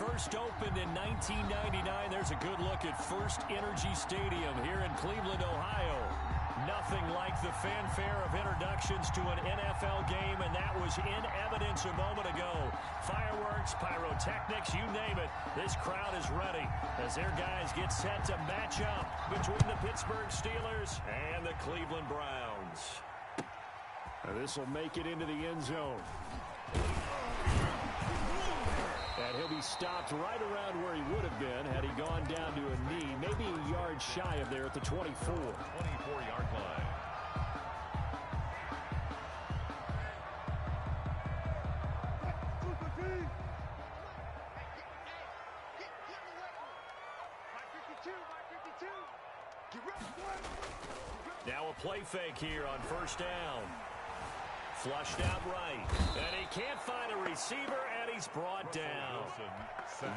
first opened in 1999. There's a good look at First Energy Stadium here in Cleveland, Ohio. Nothing like the fanfare of introductions to an NFL game, and that was in evidence a moment ago. Fireworks, pyrotechnics, you name it. This crowd is ready as their guys get set to match up between the Pittsburgh Steelers and the Cleveland Browns. And this will make it into the end zone. And he'll be stopped right around where he would have been had he gone down to a knee, maybe a yard shy of there at the 24. 24-yard line. Now a play fake here on first down. Flushed out right. And he can't find a receiver, and he's brought down.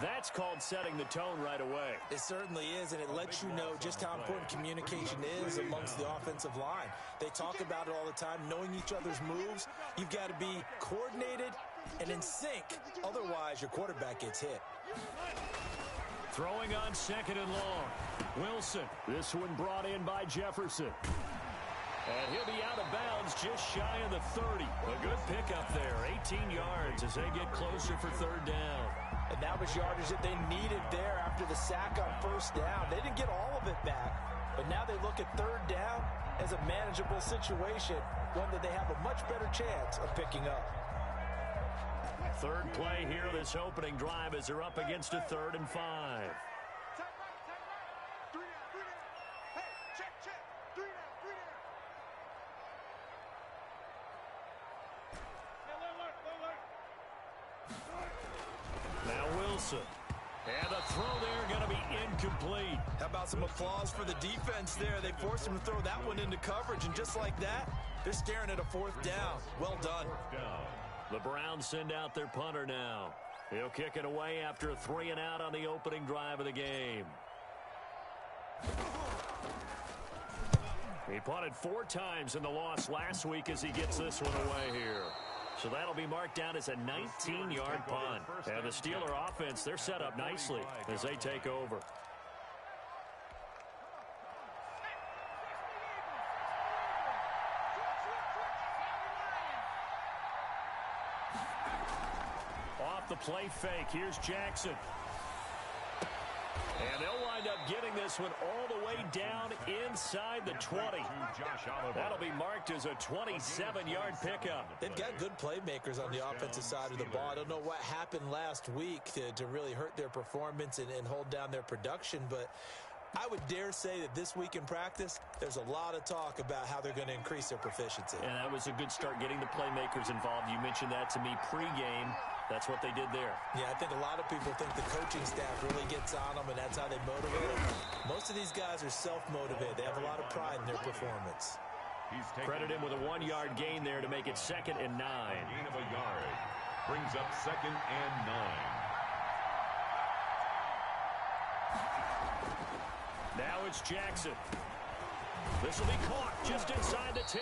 That's called setting the tone right away. It certainly is, and it lets you know just how important communication is amongst the offensive line. They talk about it all the time, knowing each other's moves. You've got to be coordinated and in sync. Otherwise, your quarterback gets hit. Throwing on second and long. Wilson. This one brought in by Jefferson. And he'll be out of bounds just shy of the 30. A good pickup there. 18 yards as they get closer for third down. And that was yardage that they needed there after the sack on first down. They didn't get all of it back. But now they look at third down as a manageable situation, one that they have a much better chance of picking up. Third play here, this opening drive, as they're up against a 3rd and 5. Now Wilson. And the throw there going to be incomplete. How about some applause for the defense there? They forced him to throw that one into coverage, and just like that, they're staring at a 4th down. Well done. The Browns send out their punter now. He'll kick it away after a 3 and out on the opening drive of the game. He punted 4 times in the loss last week as he gets this one away here. So that'll be marked down as a 19-yard punt. And the Steeler offense, they're set up nicely as they take over. Off the play fake, here's Jackson. And they'll wind up getting this one all the way down inside the 20. That'll be marked as a 27-yard pickup. They've got good playmakers on the offensive side of the ball. I don't know what happened last week to really hurt their performance and hold down their production, but I would dare say that this week in practice, there's a lot of talk about how they're going to increase their proficiency. And that was a good start getting the playmakers involved. You mentioned that to me pregame. That's what they did there. Yeah, I think a lot of people think the coaching staff really gets on them, and that's how they motivate them. Most of these guys are self-motivated. They have a lot of pride in their performance. Credit him with a 1-yard gain there to make it 2nd and 9. Gain of a yard. Brings up 2nd and 9. Now it's Jackson. This will be caught just inside the 10.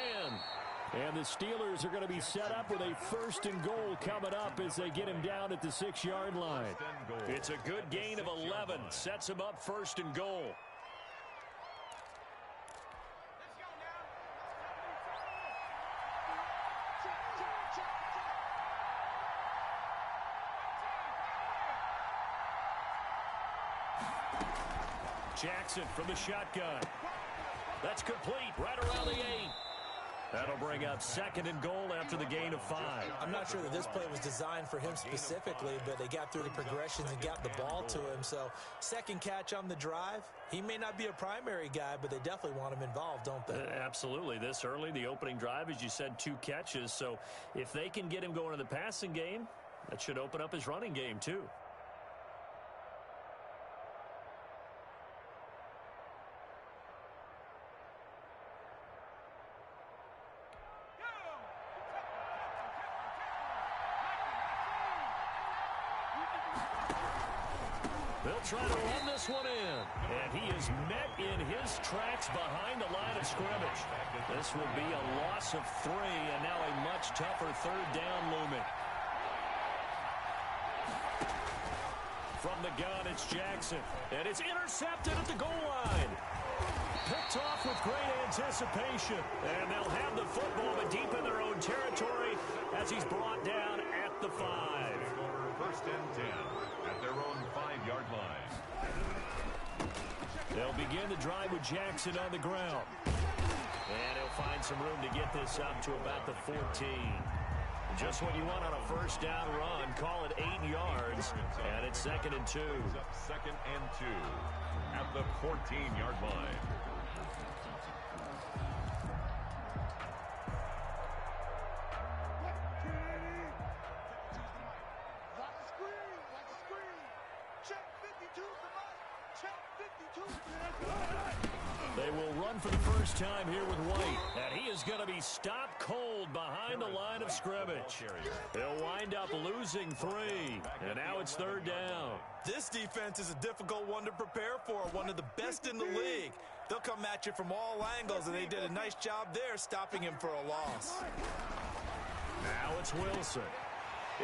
And the Steelers are going to be set up with a 1st and goal coming up as they get him down at the 6-yard line. It's a good gain of 11. Sets him up 1st and goal. Jackson from the shotgun. That's complete right around the 8. That'll bring up 2nd and goal after the gain of 5. I'm not sure that this play was designed for him specifically, but they got through the progressions and got the ball to him. So 2nd catch on the drive. He may not be a primary guy, but they definitely want him involved, don't they? Absolutely. This early, the opening drive, as you said, 2 catches. So if they can get him going in the passing game, that should open up his running game too. They'll try to run this one in. And he is met in his tracks behind the line of scrimmage. This will be a loss of 3, and now a much tougher 3rd down looming. From the gun, it's Jackson. And it's intercepted at the goal line. Picked off with great anticipation. And they'll have the football, but deep in their own territory as he's brought down at the 5. First and 10 at their own 5-yard line. They'll begin the drive with Jackson on the ground. And he'll find some room to get this up to about the 14. Just what you want on a first down run. Call it 8 yards. And it's 2nd and 2. Second and 2 at the 14-yard line. They will run for the first time here with White. And he is going to be stopped cold behind the line of scrimmage. He'll wind up losing 3. And now it's 3rd down. This defense is a difficult one to prepare for, one of the best in the league. They'll come at you from all angles, and they did a nice job there stopping him for a loss. Now it's Wilson.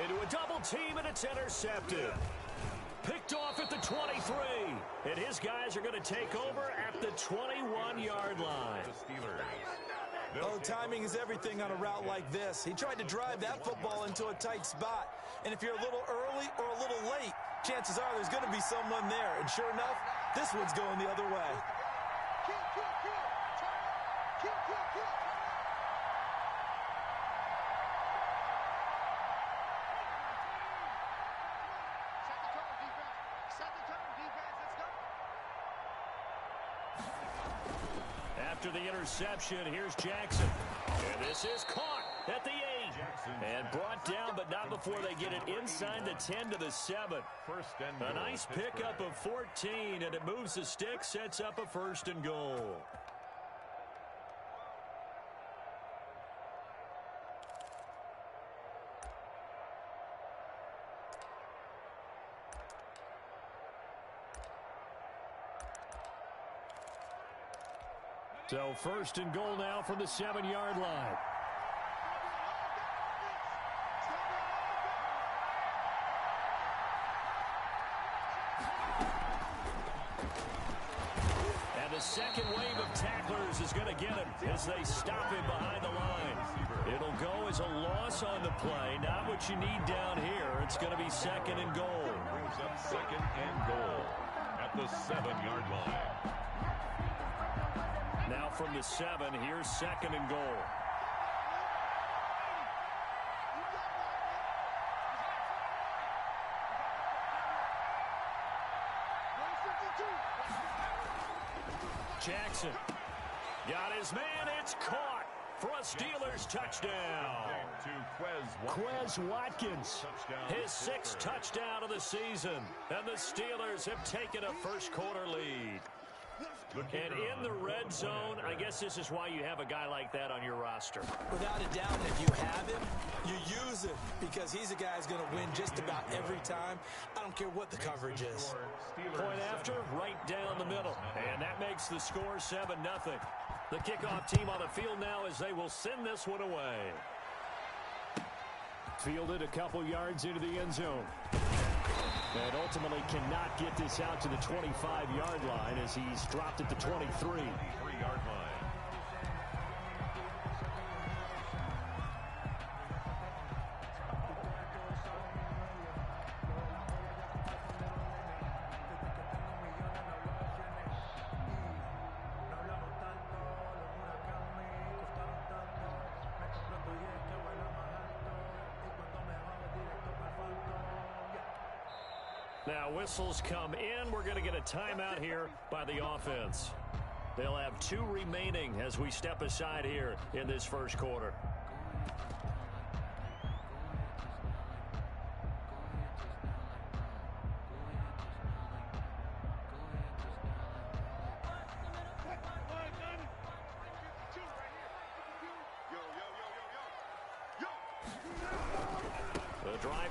Into a double team, and it's intercepted. Picked off at the 23. And his guys are going to take over at the 21-yard line. Oh, timing is everything on a route like this. He tried to drive that football into a tight spot. And if you're a little early or a little late, chances are there's going to be someone there. And sure enough, this one's going the other way. After the interception, here's Jackson. And this is caught at the 8. And brought down, but not before they get it inside the 10 to the 7. A nice pickup of 14, and it moves the stick, sets up a 1st and goal. So 1st and goal now from the 7-yard line. And the second wave of tacklers is going to get him as they stop him behind the line. It'll go as a loss on the play. Not what you need down here. It's going to be 2nd and goal. Brings up 2nd and goal at the 7-yard line. Now from the 7, here's 2nd and goal. Jackson got his man. It's caught for a Steelers touchdown. Quez Watkins, his 6th touchdown of the season. And the Steelers have taken a first-quarter lead. And in the red zone, I guess this is why you have a guy like that on your roster. Without a doubt, if you have him, you use him because he's a guy who's going to win just about every time. I don't care what the coverage is. Point after, right down the middle. And that makes the score 7-0. The kickoff team on the field now as they will send this one away. Fielded a couple yards into the end zone. And ultimately cannot get this out to the 25-yard line as he's dropped at the 23. 3-yard line. Now whistles come in. We're going to get a timeout here by the offense. They'll have 2 remaining as we step aside here in this first quarter.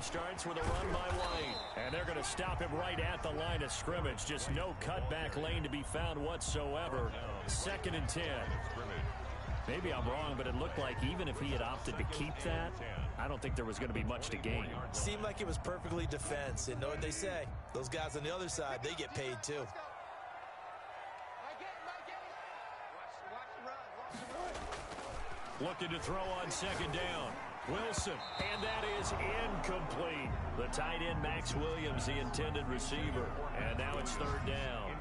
Starts with a run by White. And they're going to stop him right at the line of scrimmage. Just no cutback lane to be found whatsoever. 2nd and 10. Maybe I'm wrong, but it looked like even if he had opted to keep that, I don't think there was going to be much to gain. Seemed like it was perfectly defense. And know what they say? Those guys on the other side, they get paid too. Looking to throw on second down. Wilson, and that is incomplete. The tight end, Max Williams, the intended receiver. And now it's third down.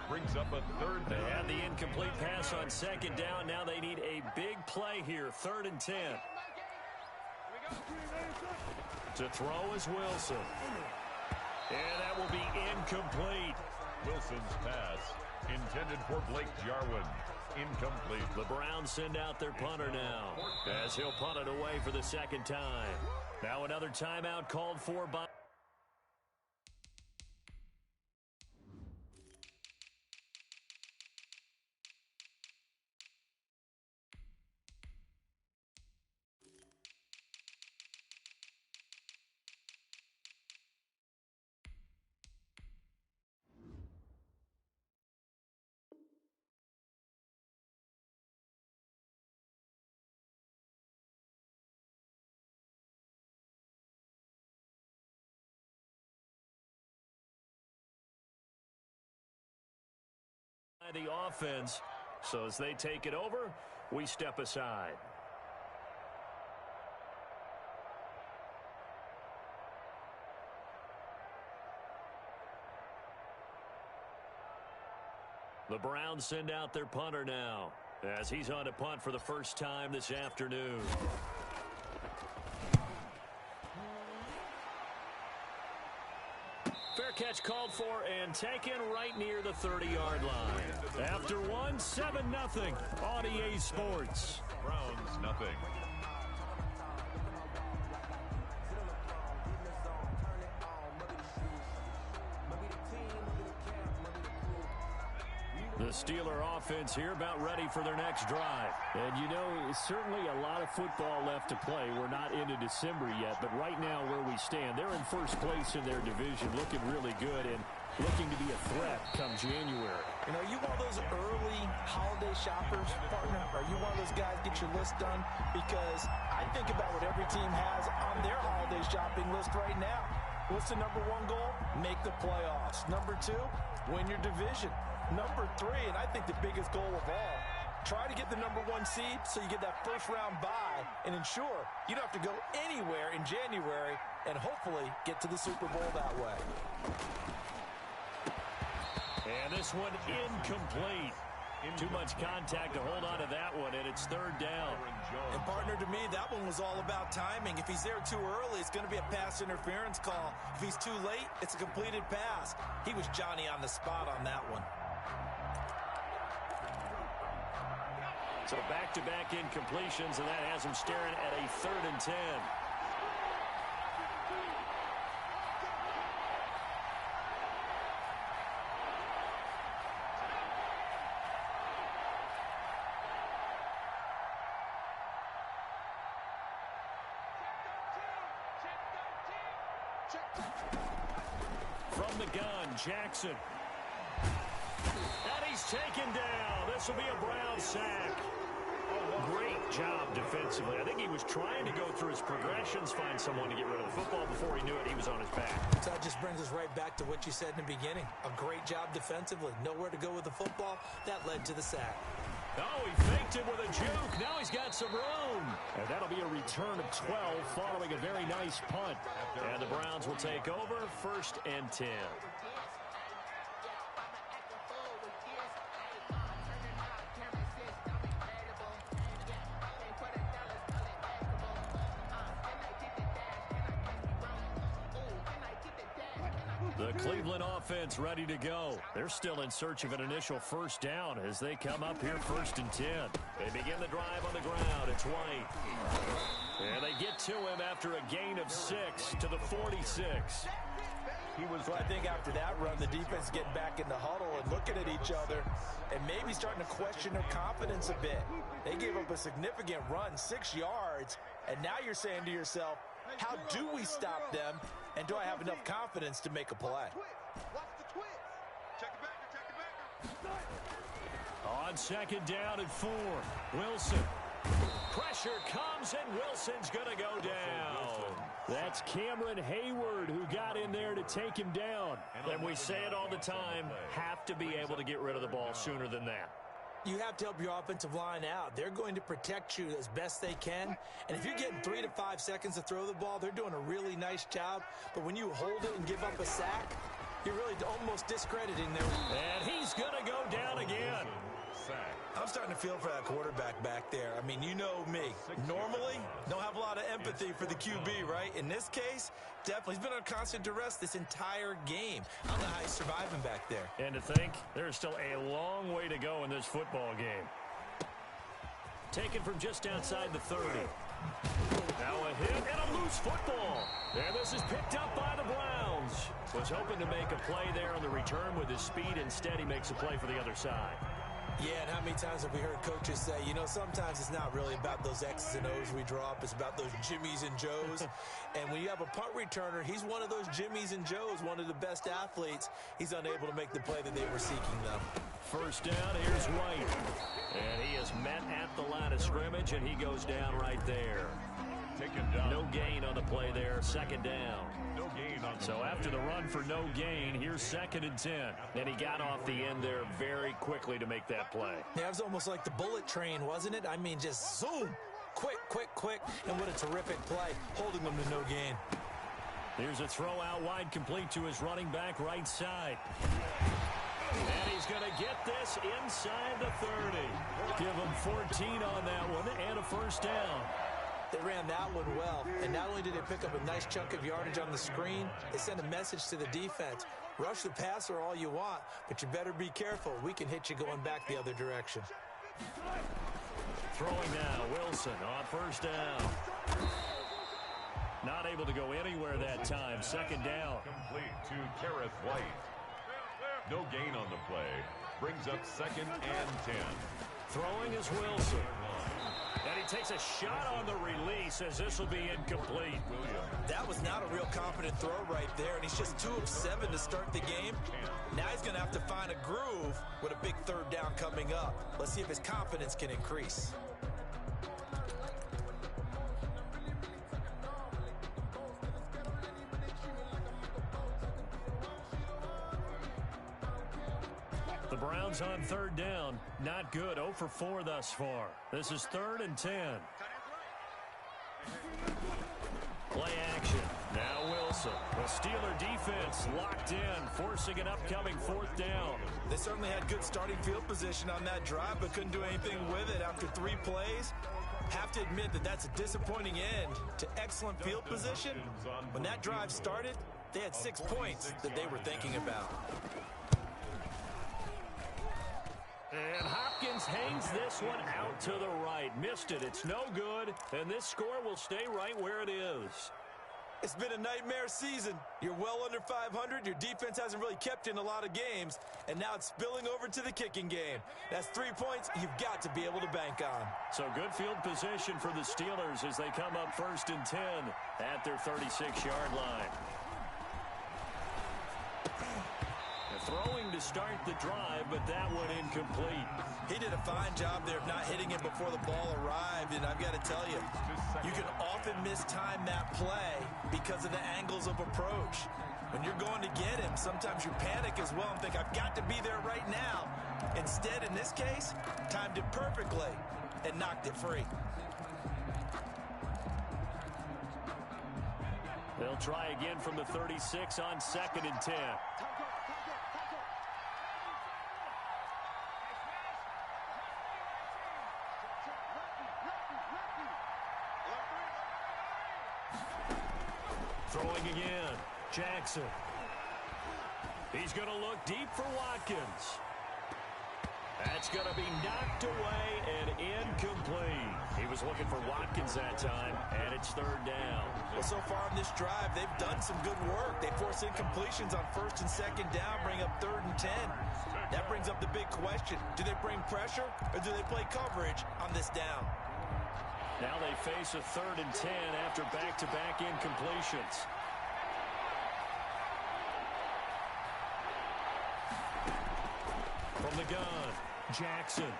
Brings up a third down. They had the incomplete pass on second down. Now they need a big play here, 3rd and 10. To throw is Wilson. And that will be incomplete. Wilson's pass intended for Blake Jarwin. Incomplete. The Browns send out their punter now as he'll punt it away for the second time. Now another timeout called for by... the offense. So as they take it over, we step aside. The Browns send out their punter now as he's on to punt for the first time this afternoon. Fair catch called for and taken right near the 30-yard line. After one, 7-0 on EA Sports. Browns nothing. The Steeler offense here about ready for their next drive. And, you know, certainly a lot of football left to play. We're not into December yet, but right now where we stand, they're in first place in their division, looking really good and looking to be a threat come January. You know, are you one of those early holiday shoppers, partner? Are you one of those guys get your list done? Because I think about what every team has on their holiday shopping list right now. What's the number one goal? Make the playoffs. Number 2, win your division. Number 3, and I think the biggest goal of all, try to get the number 1 seed so you get that first-round bye and ensure you don't have to go anywhere in January and hopefully get to the Super Bowl that way. And this one incomplete. Too much contact to hold on to that one, and it's 3rd down. And, partner, to me, that one was all about timing. If he's there too early, it's going to be a pass interference call. If he's too late, it's a completed pass. He was Johnny on the spot on that one. So back-to-back incompletions, and that has him staring at a 3rd and 10. From the gun, Jackson. And he's taken down. This will be a Brown sack. Great job defensively. I think he was trying to go through his progressions, find someone to get rid of the football. Before he knew it, he was on his back. So that just brings us right back to what you said in the beginning. A great job defensively. Nowhere to go with the football. That led to the sack. Oh, he faked it with a juke. Now he's got some room. And that'll be a return of 12 following a very nice punt. And the Browns will take over 1st and 10. The Cleveland offense ready to go. They're still in search of an initial first down as they come up here 1st and 10. They begin the drive on the ground. It's White. And they get to him after a gain of 6 to the 46. So I think after that run, the defense getting back in the huddle and looking at each other and maybe starting to question their confidence a bit. They gave up a significant run, 6 yards, and now you're saying to yourself, how do we stop them, and do I have enough confidence to make a play? On second down and 4, Wilson. Pressure comes, and Wilson's going to go down. That's Cameron Hayward who got in there to take him down. And we say it all the time, have to be able to get rid of the ball sooner than that. You have to help your offensive line out. They're going to protect you as best they can. And if you're getting 3 to 5 seconds to throw the ball, they're doing a really nice job. But when you hold it and give up a sack, you're really almost discrediting them. And he's going to go down again. I'm starting to feel for that quarterback back there. I mean, you know me. Normally, don't have a lot of empathy for the QB, right? In this case, definitely. He's been under constant duress this entire game. I don't know how he's surviving back there. And to think, there's still a long way to go in this football game. Taken from just outside the 30. Now a hit and a loose football. And this is picked up by the Browns. Was hoping to make a play there on the return with his speed. Instead, he makes a play for the other side. Yeah, and how many times have we heard coaches say, you know, sometimes it's not really about those X's and O's we draw up. It's about those Jimmies and Joes. And when you have a punt returner, he's one of those Jimmies and Joes, one of the best athletes. He's unable to make the play that they were seeking, though. First down, here's White. And he is met at the line of scrimmage, and he goes down right there. No gain on the play there, second down. So after the run for no gain, here's 2nd and 10. And he got off the end there very quickly to make that play. Yeah, it was almost like the bullet train, wasn't it? I mean, just zoom. Quick, quick, quick. And what a terrific play, holding them to no gain. Here's a throw out wide, complete to his running back right side. And he's going to get this inside the 30. Give him 14 on that one and a first down. They ran that one well, and not only did they pick up a nice chunk of yardage on the screen, they sent a message to the defense. Rush the passer all you want, but you better be careful. We can hit you going back the other direction. Throwing now, Wilson on first down. Not able to go anywhere that time. Second down. Complete to Kareth White. No gain on the play. Brings up 2nd and 10. Throwing is Wilson. And he takes a shot on the release as this will be incomplete. That was not a real confident throw right there, and he's just 2 of 7 to start the game. Now he's going to have to find a groove with a big third down coming up. Let's see if his confidence can increase. The Browns on third down. Not good. 0 for 4 thus far. This is 3rd and 10. Play action. Now Wilson. The Steeler defense locked in, forcing an upcoming 4th down. They certainly had good starting field position on that drive, but couldn't do anything with it after 3 plays. Have to admit that that's a disappointing end to excellent field position. When that drive started, they had 6 points that they were thinking about. And Hopkins hangs this one out to the right. Missed it. It's no good. And this score will stay right where it is. It's been a nightmare season. You're well under 500. Your defense hasn't really kept in a lot of games. And now it's spilling over to the kicking game. That's 3 points you've got to be able to bank on. So good field position for the Steelers as they come up 1st and 10 at their 36-yard line. Throwing to start the drive, but that one incomplete. He did a fine job there of not hitting it before the ball arrived, and I've got to tell you, you can often mistime that play because of the angles of approach. When you're going to get him, sometimes you panic as well and think, I've got to be there right now. Instead, in this case, timed it perfectly and knocked it free. They'll try again from the 36 on 2nd and 10. Throwing again. Jackson. He's going to look deep for Watkins. That's going to be knocked away and incomplete. He was looking for Watkins that time, and it's 3rd down. Well, so far on this drive, they've done some good work. They force incompletions on 1st and 2nd down, bring up 3rd and 10. That brings up the big question. Do they bring pressure, or do they play coverage on this down? Now they face a 3rd and 10 after back-to-back incompletions. From the gun, Jackson.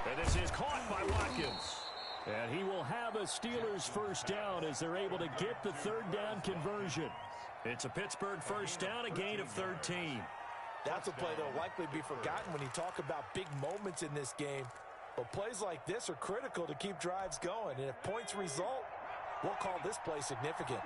And this is caught by Watkins. And he will have a Steelers first down as they're able to get the third down conversion. It's a Pittsburgh first down, a gain of 13. That's a play that will likely be forgotten when you talk about big moments in this game. But plays like this are critical to keep drives going. And if points result, we'll call this play significant.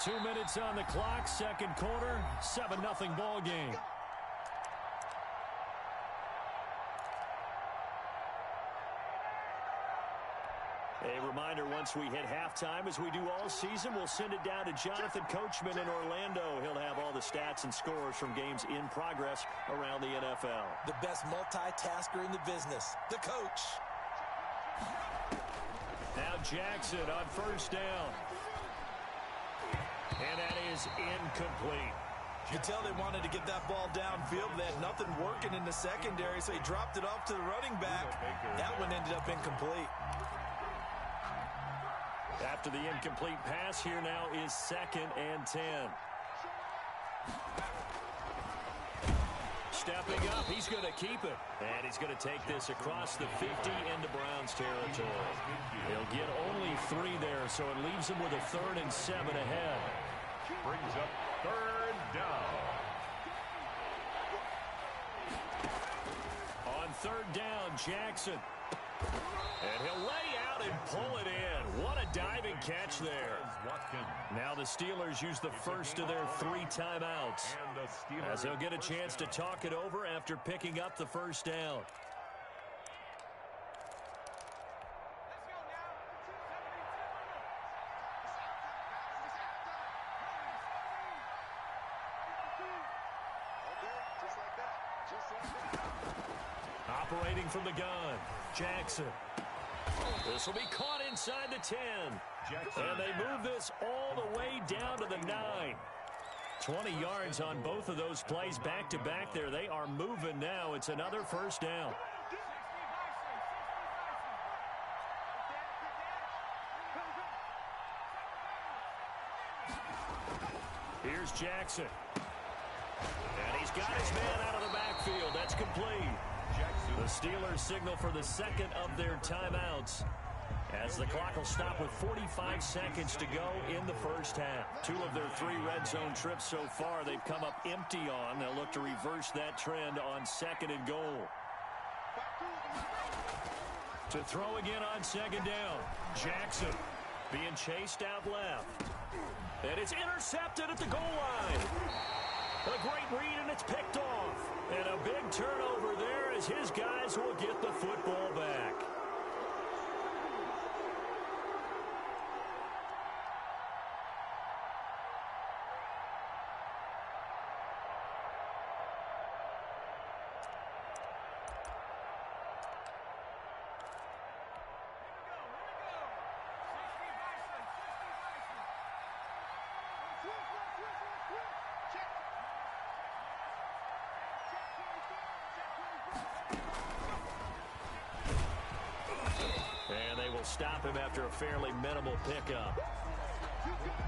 2 minutes on the clock, second quarter, 7-0 ball game. A reminder, once we hit halftime, as we do all season, we'll send it down to Jonathan Coachman in Orlando. He'll have all the stats and scores from games in progress around the NFL. The best multitasker in the business, the coach. Now Jackson on first down. And that is incomplete. You can tell they wanted to get that ball downfield. They had nothing working in the secondary, so he dropped it off to the running back. That one ended up incomplete. After the incomplete pass, here now is 2nd and 10. Stepping up, he's going to keep it. And he's going to take this across the 50 into Browns territory. He'll get only 3 there, so it leaves him with a 3rd and 7 ahead. Brings up 3rd down. On 3rd down, Jackson. And he'll lay out and pull it in. What a diving catch there. Now the Steelers use the first of their 3 timeouts, as they'll get a chance to talk it over after picking up the first down. Operating from the gun, Jackson. This will be caught inside the 10. And they move this all the way down to the 9. 20 yards on both of those plays back-to-back there. They are moving now. It's another first down. Here's Jackson. And he's got his man out of the backfield. That's complete. The Steelers signal for the 2nd of their timeouts, as the clock will stop with 45 seconds to go in the first half. 2 of their 3 red zone trips so far they've come up empty on. They'll look to reverse that trend on 2nd and goal. To throw again on 2nd down. Jackson being chased out left. And it's intercepted at the goal line. A great read, and it's picked off. And a big turnover there as his guys will get the football back. Stop him after a fairly minimal pickup.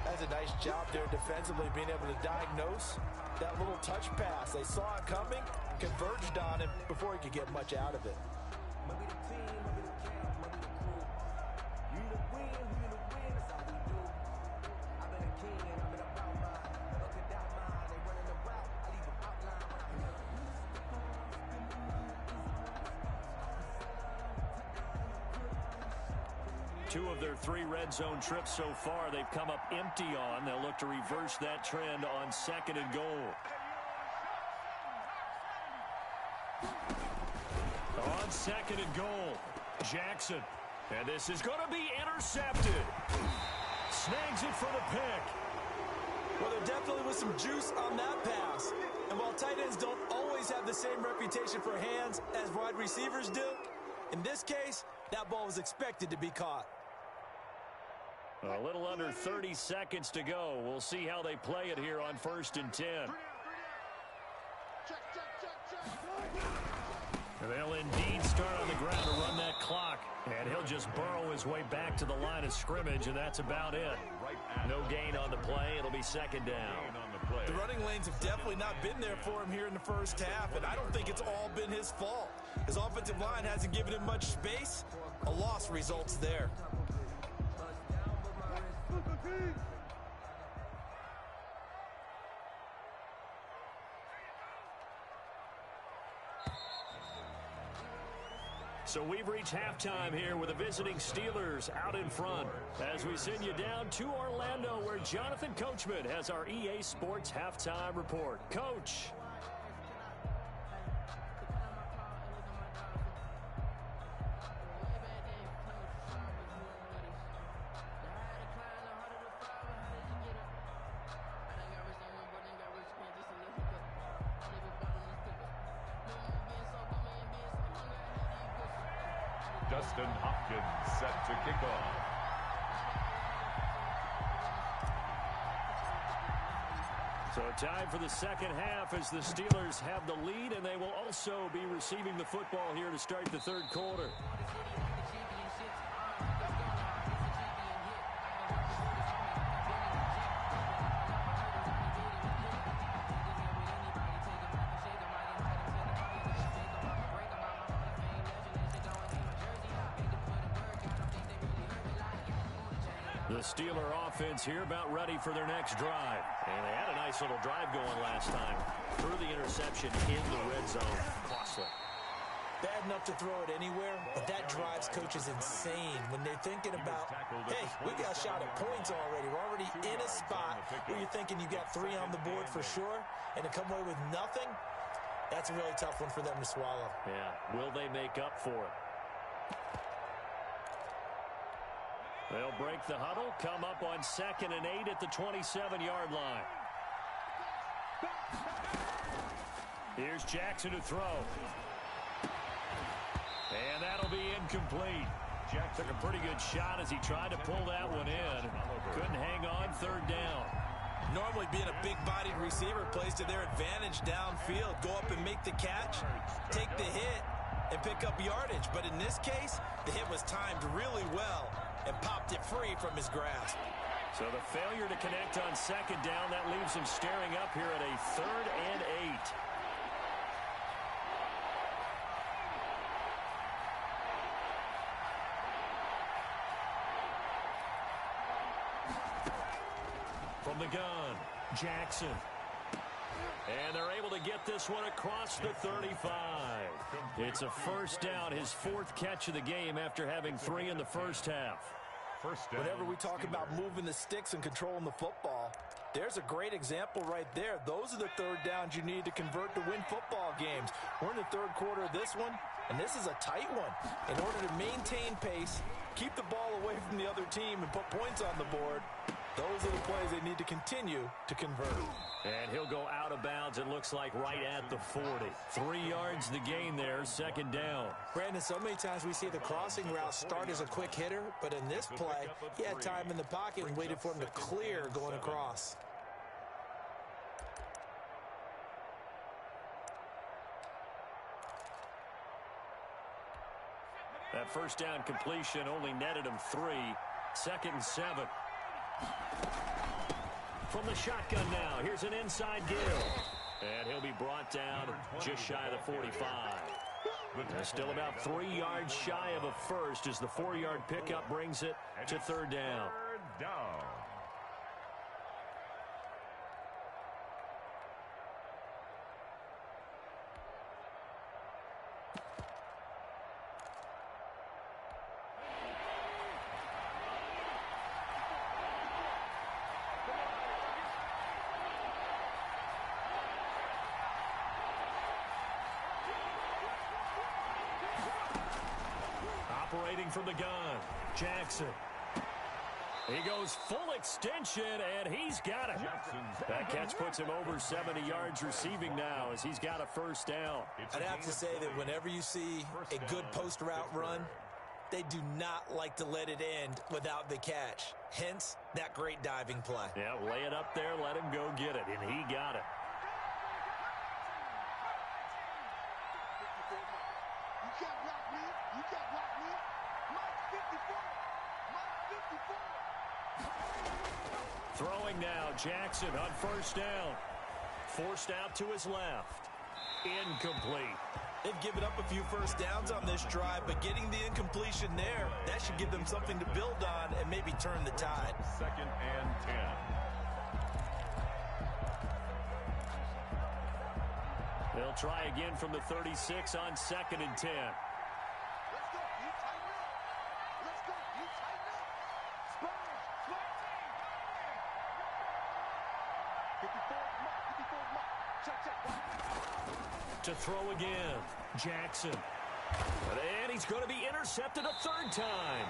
That's a nice job there defensively, being able to diagnose that little touch pass. They saw it coming, converged on him before he could get much out of it. Two of their 3 red zone trips so far they've come up empty on. They'll look to reverse that trend on 2nd and goal. On 2nd and goal, Jackson. And this is going to be intercepted. Snags it for the pick. Well, there definitely was some juice on that pass. And while tight ends don't always have the same reputation for hands as wide receivers do, in this case, that ball was expected to be caught. A little under 30 seconds to go. We'll see how they play it here on 1st and 10. They'll indeed start on the ground to run that clock. And he'll just burrow his way back to the line of scrimmage, and that's about it. No gain on the play. It'll be second down. The running lanes have definitely not been there for him here in the first half, and I don't think it's all been his fault. His offensive line hasn't given him much space. A loss results there. So we've reached halftime here with the visiting Steelers out in front as we send you down to Orlando where Jonathan Coachman has our EA Sports Halftime Report. Coach. Dustin Hopkins set to kick off. So time for the second half as the Steelers have the lead, and they will also be receiving the football here to start the third quarter. The Steeler offense here about ready for their next drive. And they had a nice little drive going last time. Threw the interception in the red zone. Costly. Bad enough to throw it anywhere, but that drives coaches insane when they're thinking about, hey, we got a shot at points already. We're already in a spot where you're thinking you got 3 on the board for sure, and to come away with nothing, that's a really tough one for them to swallow. Yeah, will they make up for it? They'll break the huddle, come up on 2nd and 8 at the 27-yard line. Here's Jackson to throw. And that'll be incomplete. Jack took a pretty good shot as he tried to pull that one in. Couldn't hang on, 3rd down. Normally being a big-bodied receiver plays to their advantage downfield. Go up and make the catch, take the hit, and pick up yardage. But in this case, the hit was timed really well and popped it free from his grasp. So the failure to connect on 2nd down, that leaves him staring up here at a 3rd and 8. From the gun, Jackson. And they're able to get this one across the 35. It's a 1st down, his 4th catch of the game after having 3 in the first half. Whenever we talk about moving the sticks and controlling the football, there's a great example right there. Those are the 3rd downs you need to convert to win football games. We're in the 3rd quarter of this one, and this is a tight one. In order to maintain pace, keep the ball away from the other team, and put points on the board, those are the plays they need to continue to convert. And he'll go out of bounds, it looks like, right at the 40. 3 yards the gain there, 2nd down. Brandon, so many times we see the crossing route start as a quick hitter, but in this play, he had time in the pocket and waited for him to clear going across. That 1st down completion only netted him 3. 2nd and 7. From the shotgun now, here's an inside give. And he'll be brought down just shy of the 45. They're still about 3 yards shy of a first as the 4-yard pickup brings it to 3rd down. Operating from the gun, Jackson. He goes full extension, and he's got it. That catch puts him over 70 yards receiving now as he's got a 1st down. I'd have to say that whenever you see a good post route run, they do not like to let it end without the catch. Hence, that great diving play. Yeah, lay it up there, let him go get it, and he got it. Throwing now, Jackson on first down. Forced out to his left. Incomplete. They've given up a few first downs on this drive, but getting the incompletion there, that should give them something to build on and maybe turn the tide. 2nd and 10. They'll try again from the 36 on 2nd and 10. To throw again, Jackson. And he's going to be intercepted a third time.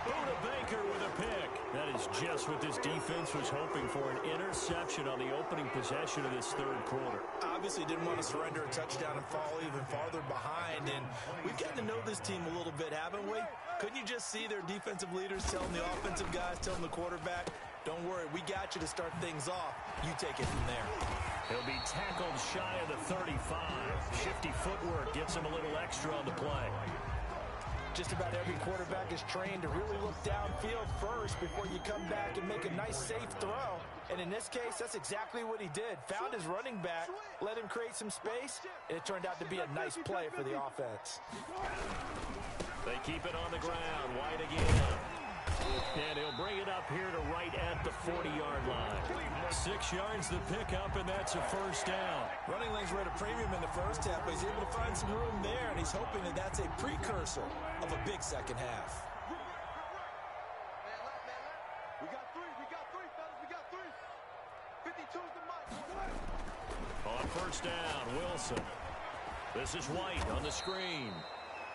Buda Baker with a pick. That is just what this defense was hoping for, an interception on the opening possession of this third quarter. Obviously didn't want to surrender a touchdown and fall even farther behind, and we've gotten to know this team a little bit, haven't we? Couldn't you just see their defensive leaders telling the offensive guys, telling the quarterback, don't worry, we got you to start things off. You take it from there. He'll be tackled shy of the 35. Shifty footwork gets him a little extra on the play. Just about every quarterback is trained to really look downfield first before you come back and make a nice, safe throw. And in this case, that's exactly what he did. Found his running back, let him create some space, and it turned out to be a nice play for the offense. They keep it on the ground. White again. And he'll bring it up here to right at the 40-yard line. 6 yards the pickup, and that's a first down. Running lanes were at a premium in the first half, but he's able to find some room there, and he's hoping that that's a precursor of a big second half. We got three, fellas. We got three. 52's the mic. On first down, Wilson. This is White on the screen.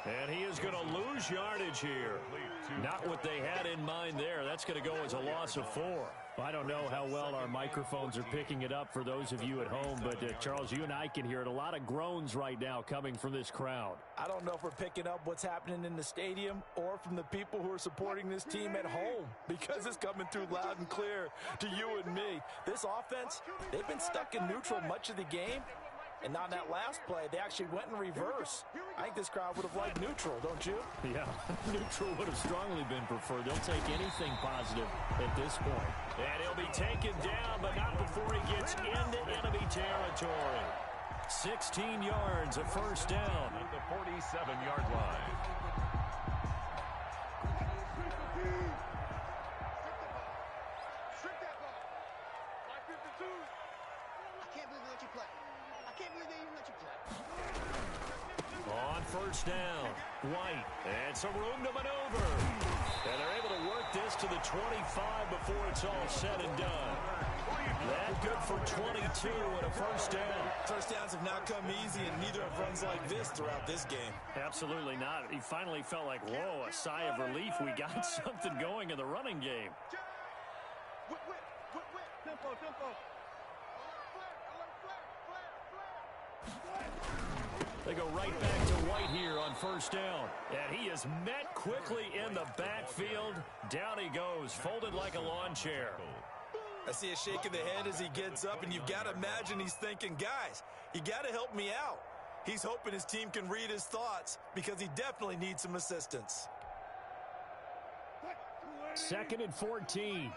And he is going to lose yardage here. Not what they had in mind there. That's going to go as a loss of 4. I don't know how well our microphones are picking it up for those of you at home, but Charles, you and I can hear it. A lot of groans right now coming from this crowd. I don't know if we're picking up what's happening in the stadium or from the people who are supporting this team at home, because it's coming through loud and clear to you and me. This offense, they've been stuck in neutral much of the game. And on that last play, they actually went in reverse. I think this crowd would have liked neutral, don't you? Yeah, neutral would have strongly been preferred. They'll take anything positive at this point. And he'll be taken down, but not before he gets into enemy territory. 16 yards, a first down. At the 47-yard line. On first down, White, and some room to maneuver. And they're able to work this to the 25 before it's all said and done. That good for 22 and a first down. First downs have not come easy, and neither have runs like this throughout this game. Absolutely not. He finally felt like, whoa, a sigh of relief. We got something going in the running game. Tempo. They go right back to White here on first down. And he is met quickly in the backfield. Down he goes, folded like a lawn chair. I see a shake of the head as he gets up, and you've got to imagine he's thinking, guys, you got to help me out. He's hoping his team can read his thoughts because he definitely needs some assistance. 2nd and 14.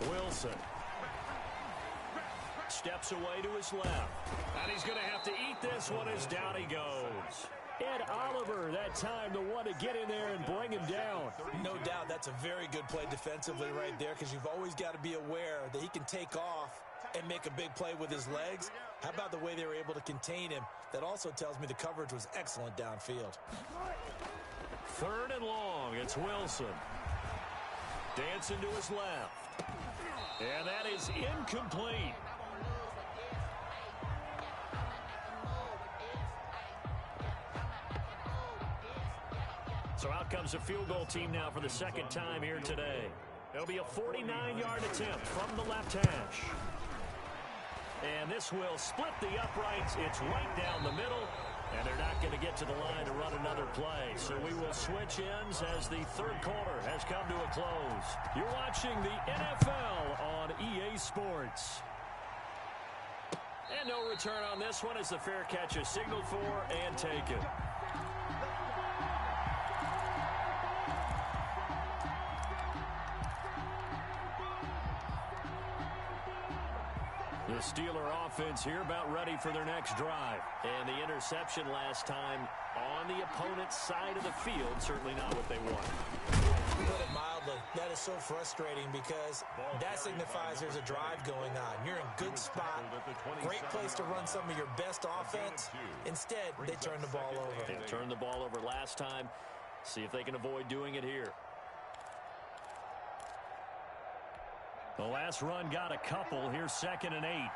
Wilson steps away to his left. And he's going to have to eat this one as down he goes. Ed Oliver, that time, the one to get in there and bring him down. No doubt that's a very good play defensively right there, because you've always got to be aware that he can take off and make a big play with his legs. How about the way they were able to contain him? That also tells me the coverage was excellent downfield. 3rd and long, it's Wilson. Dancing to his left. And that is incomplete. So out comes a field goal team now for the second time here today. It'll be a 49-yard attempt from the left hash. And this will split the uprights. It's right down the middle. And they're not going to get to the line to run another play. So we will switch ends as the third quarter has come to a close. You're watching the NFL on EA Sports. And no return on this one as the fair catch is signaled for and taken. The Steeler offense here about ready for their next drive. And the interception last time on the opponent's side of the field, certainly not what they want. To put it mildly, that is so frustrating because that signifies there's a drive going on. You're in good spot, great place to run some of your best offense. Instead, they turn the ball over. They turned the ball over last time. See if they can avoid doing it here. The last run got a couple. Here's 2nd and 8.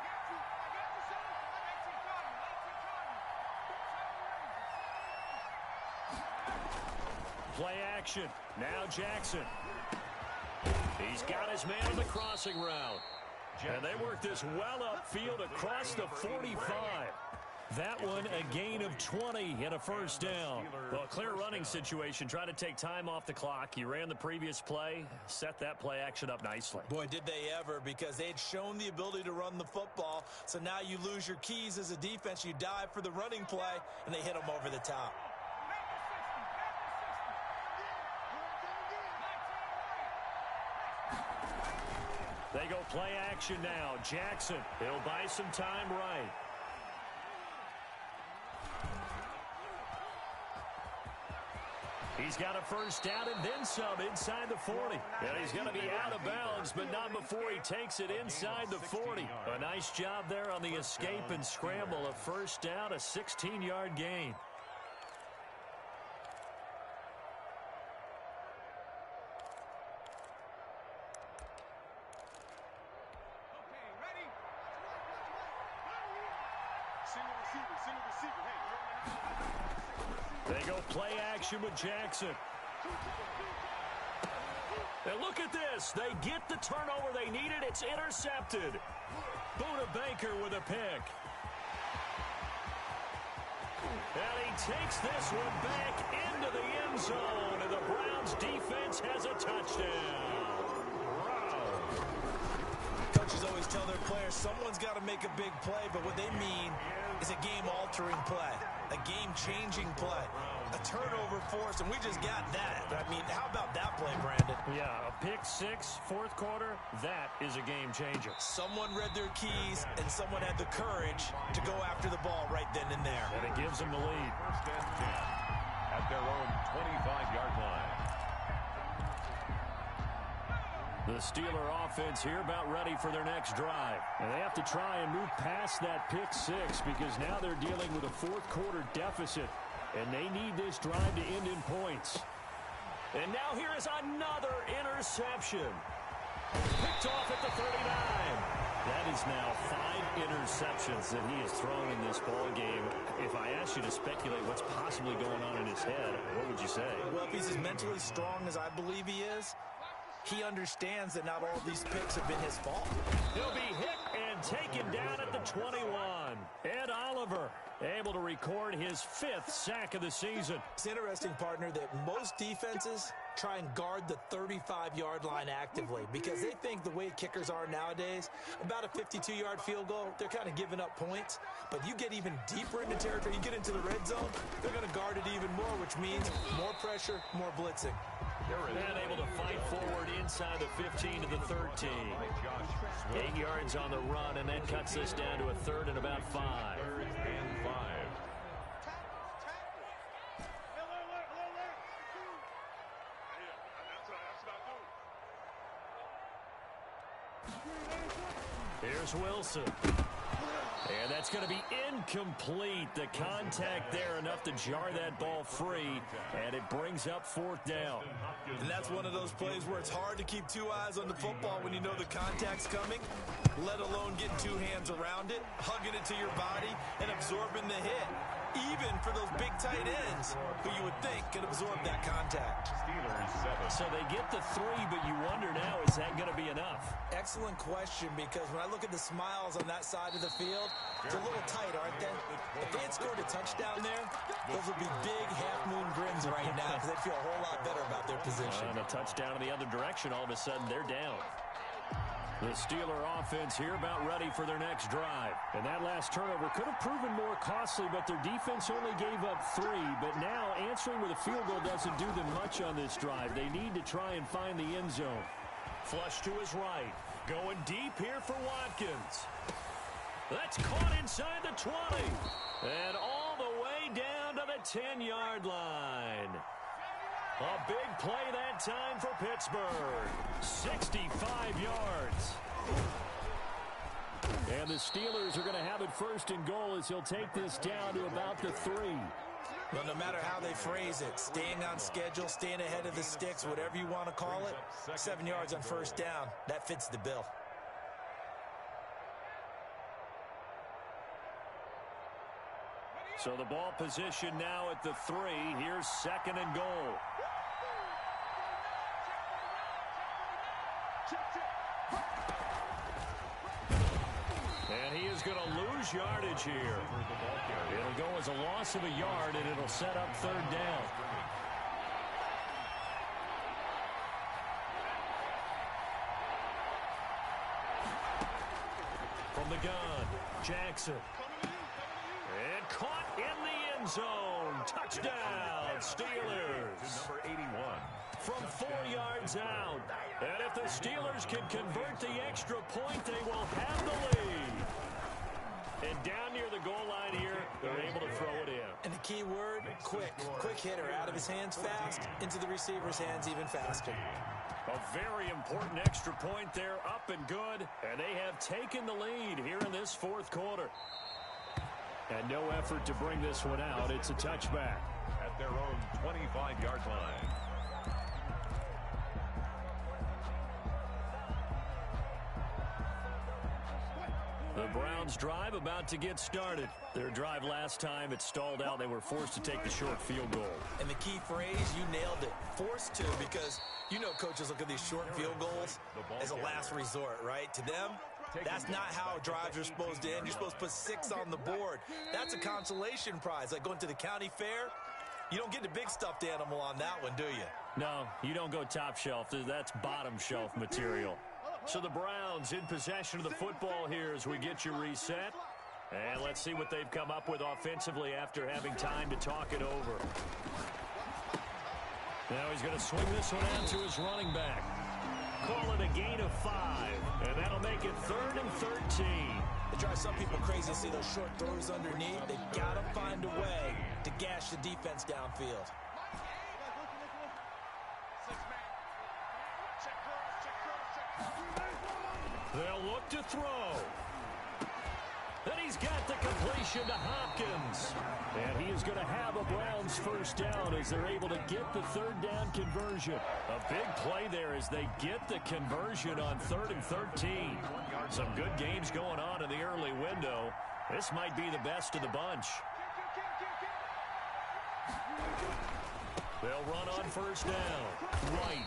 Play action. Now Jackson. He's got his man on the crossing route. And they work this well upfield across the 45. That one a gain of 20 and a first down. Well, a clear running situation. Try to take time off the clock. You ran the previous play, set that play action up nicely. Boy, did they ever, because they'd shown the ability to run the football. So now you lose your keys as a defense. You dive for the running play, and they hit them over the top. They go play action now. Jackson, he'll buy some time right. He's got a first down and then some inside the 40. And he's going to be out of bounds, but not before he takes it inside the 40. A nice job there on the escape and scramble. A first down, a 16-yard gain. They go play action with Jackson. And look at this. They get the turnover they needed. It's intercepted. Buda Baker with a pick. And he takes this one back into the end zone. And the Browns defense has a touchdown. Coaches always tell their players someone's got to make a big play, but what they mean is a game-altering play, a game-changing play, a turnover force, and we just got that. I mean, how about that play, Brandon? Yeah, a pick six, fourth quarter, that is a game changer. Someone read their keys, and someone had the courage to go after the ball right then and there. And it gives them the lead. First and 10 at their own 25-yard line. The Steeler offense here about ready for their next drive. And they have to try and move past that pick six because now they're dealing with a fourth quarter deficit. And they need this drive to end in points. And now here is another interception. Picked off at the 39. That is now 5 interceptions that he has thrown in this ball game. If I asked you to speculate what's possibly going on in his head, what would you say? Well, if he's as mentally strong as I believe he is, he understands that not all of these picks have been his fault. He'll be hit and taken down at the 21. Ed Oliver able to record his 5th sack of the season. It's interesting, partner, that most defenses try and guard the 35-yard line actively because they think the way kickers are nowadays, about a 52-yard field goal, they're kind of giving up points. But you get even deeper into territory, you get into the red zone, they're going to guard it even more, which means more pressure, more blitzing. And able to fight forward inside the 15 to the 13. 8 yards on the run, and that cuts this down to a 3rd and about 5. 3rd and 5. Here's Wilson. And that's going to be incomplete. The contact there enough to jar that ball free, and it brings up 4th down. And that's one of those plays where it's hard to keep 2 eyes on the football when you know the contact's coming, let alone getting 2 hands around it, hugging it to your body, and absorbing the hit. Even for those big tight ends who you would think could absorb that contact. Steelers 7. So they get the 3, but you wonder now, is that going to be enough? Excellent question, because when I look at the smiles on that side of the field, it's a little tight, aren't they? If they had scored a touchdown there, those would be big half-moon grins right now because they'd feel a whole lot better about their position. And a touchdown in the other direction, all of a sudden they're down. The Steeler offense here about ready for their next drive. And that last last turnover could have proven more costly, but their defense only gave up 3. But now answering with a field goal doesn't do them much on this drive. They need to try and find the end zone. Flush to his right. Going deep here for Watkins. That's caught inside the 20. And all the way down to the 10-yard line. A big play that time for Pittsburgh. 65 yards. And the Steelers are going to have it first and goal as he'll take this down to about the 3. Well, no matter how they phrase it, staying on schedule, staying ahead of the sticks, whatever you want to call it, 7 yards on first down, that fits the bill. So the ball position now at the 3. Here's second and goal. And he is going to lose yardage here. It'll go as a loss of a yard, and it'll set up third down. From the gun, Jackson. And caught in the end zone. Touchdown, Steelers. Number 81. From 4 yards out. And if the Steelers can convert the extra point, they will have the lead. And down near the goal line here, they're able to throw it in. And the key word, quick. Quick hitter, out of his hands fast, into the receiver's hands even faster. A very important extra point there, up and good. And they have taken the lead here in this fourth quarter. And no effort to bring this one out. It's a touchback. At their own 25-yard line. The Browns drive about to get started. Their drive last time, it stalled out. They were forced to take the short field goal. And the key phrase, you nailed it, forced to, because you know coaches look at these short field goals as a last resort, right? To them, that's not how drives are supposed to end. You're supposed to put 6 on the board. That's a consolation prize. Like going to the county fair, you don't get the big stuffed animal on that one, do you? No, you don't go top shelf. That's bottom shelf material. So the Browns in possession of the football here as we get you reset. And let's see what they've come up with offensively after having time to talk it over. Now he's going to swing this one out to his running back. Call it a gain of 5. And that'll make it 3rd and 13. It drives some people crazy to see those short throws underneath. They've got to find a way to gash the defense downfield. They'll look to throw. And he's got the completion to Hopkins. And he is going to have a Browns first down as they're able to get the third down conversion. A big play there as they get the conversion on 3rd and 13. Some good games going on in the early window. This might be the best of the bunch. They'll run on first down. White.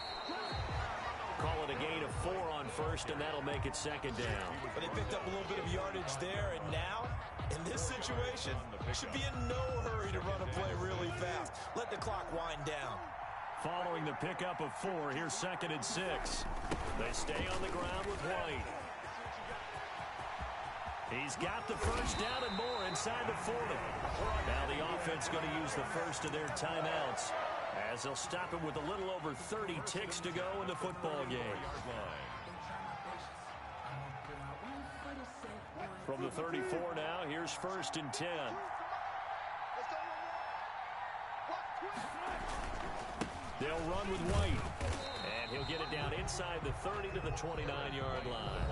Call it a gain of 4 on first, and that'll make it second down. But they picked up a little bit of yardage there, and now, in this situation, should be in no hurry to run a play really fast. Let the clock wind down. Following the pickup of 4, here's 2nd and 6. They stay on the ground with White. He's got the first down and more inside the 40. Now the offense going to use the first of their timeouts, as they'll stop him with a little over 30 ticks to go in the football game. From the 34 now, here's 1st and 10. They'll run with White. And he'll get it down inside the 30 to the 29-yard line.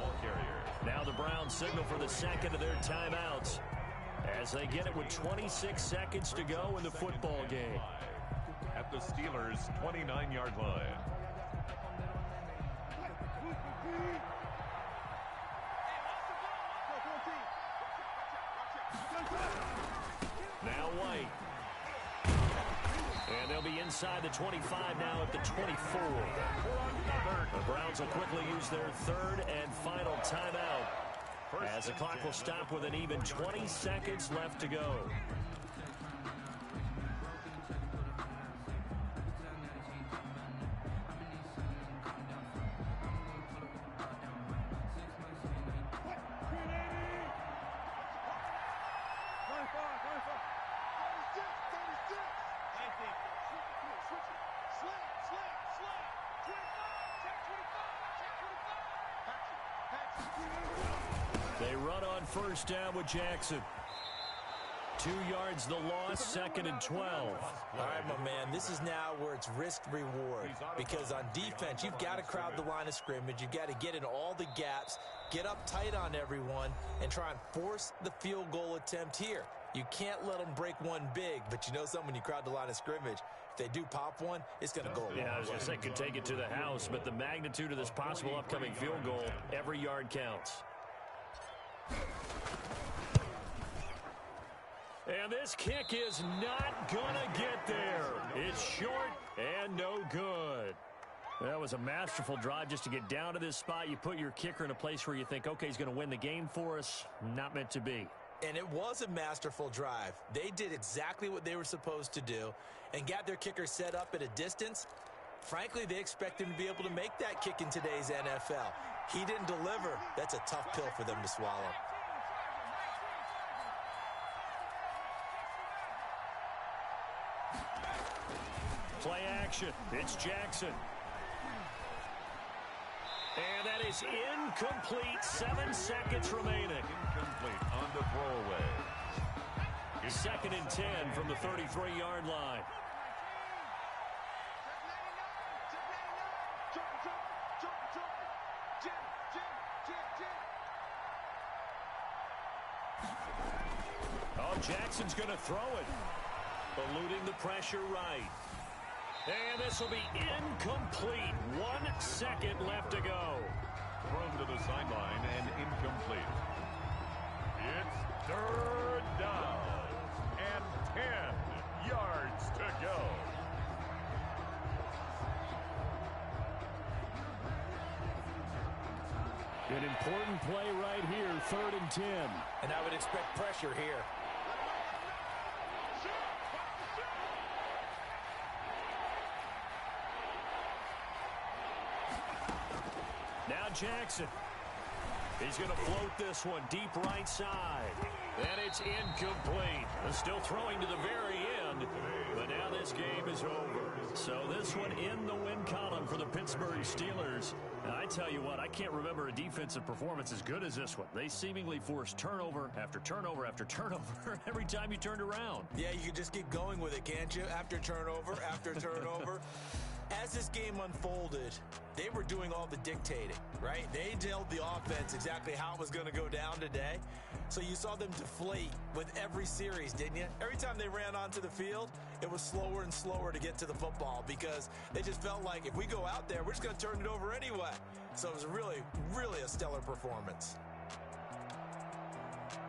Now the Browns signal for the second of their timeouts as they get it with 26 seconds to go in the football game. At the Steelers' 29-yard line. Now White. And they'll be inside the 25 now at the 24. The Browns will quickly use their 3rd and final timeout, as the clock will stop with an even 20 seconds left to go. run on first down with Jackson. 2 yards the loss, 2nd and 12. All right, my man, this is now where it's risk-reward. Because on defense, you've got to crowd the line of scrimmage. You've got to get in all the gaps, get up tight on everyone, and try and force the field goal attempt here. You can't let them break one big, but you know something, when you crowd the line of scrimmage, if they do pop one, it's going to go a long way. Yeah, I was going to say, could take it to the house, but the magnitude of this possible upcoming field goal, every yard counts. And this kick is not going to get there. It's short and no good. That was a masterful drive just to get down to this spot. You put your kicker in a place where you think, okay, he's going to win the game for us. Not meant to be. And it was a masterful drive. They did exactly what they were supposed to do and got their kicker set up at a distance. Frankly, they expect him to be able to make that kick in today's NFL. He didn't deliver. That's a tough pill for them to swallow. Play action. It's Jackson. And that is incomplete. 7 seconds remaining. Incomplete on the throwaway. 2nd and 10 from the 33-yard line. Oh, Jackson's going to throw it. Eluding the pressure right. And this will be incomplete. 1 second left to go. Thrown to the sideline and incomplete. It's 3rd down and 10 yards to go. An important play right here, 3rd and 10. And I would expect pressure here. Now Jackson. He's going to float this one deep right side. And it's incomplete. Still throwing to the very end. But now this game is over. So this one in the win column for the Pittsburgh Steelers. And I tell you what, I can't remember a defensive performance as good as this one. They seemingly forced turnover after turnover after turnover every time you turned around. Yeah, you can just keep going with it, can't you? After turnover, after turnover. As this game unfolded, they were doing all the dictating, right? They told the offense exactly how it was going to go down today. So you saw them deflate with every series, didn't you? Every time they ran onto the field, it was slower and slower to get to the football because they just felt like if we go out there, we're just going to turn it over anyway. So it was really, really a stellar performance.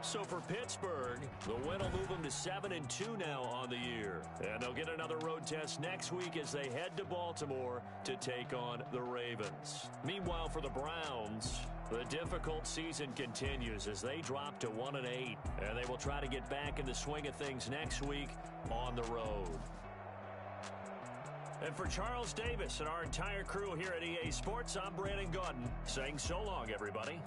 So for Pittsburgh, the win will move them to 7-2 now on the year. And they'll get another road test next week as they head to Baltimore to take on the Ravens. Meanwhile, for the Browns, the difficult season continues as they drop to 1-8. And they will try to get back in the swing of things next week on the road. And for Charles Davis and our entire crew here at EA Sports, I'm Brandon Gaudin saying so long, everybody.